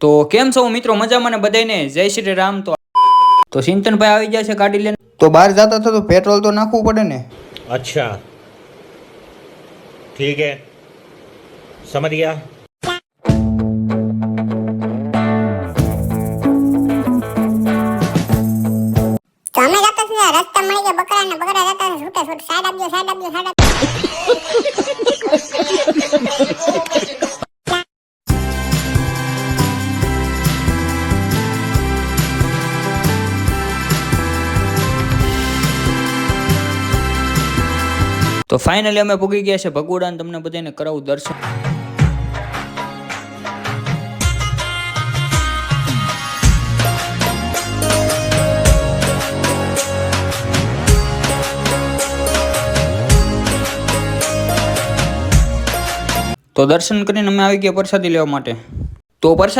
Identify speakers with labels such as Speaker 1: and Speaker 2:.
Speaker 1: તો કેમ છો મિત્રો, મજામાં ને બધાને જય શ્રી રામ। તો સિંતનભાઈ આવી ગયા છે ગાડી લઈને। તો બહાર જતા તો પેટ્રોલ તો નાખવું પડે ને।
Speaker 2: अच्छा ठीक है समझ गया।
Speaker 3: તો અમે જતા છીએ રસ્તા મળી ગયા બકરા ને બકરા જતા છૂટા છૂટ સાઈડ આપજો સાઈડ આપજો સાઈડ આપજો।
Speaker 1: તો ફાઇનલી અમે પૂગી ગયા છે ભગોડા ને તમને બધાને કરાવું દર્શન। તો દર્શન કરીને અમે આવી ગયા પ્રસાદી લેવા માટે। તો પ્રસાદ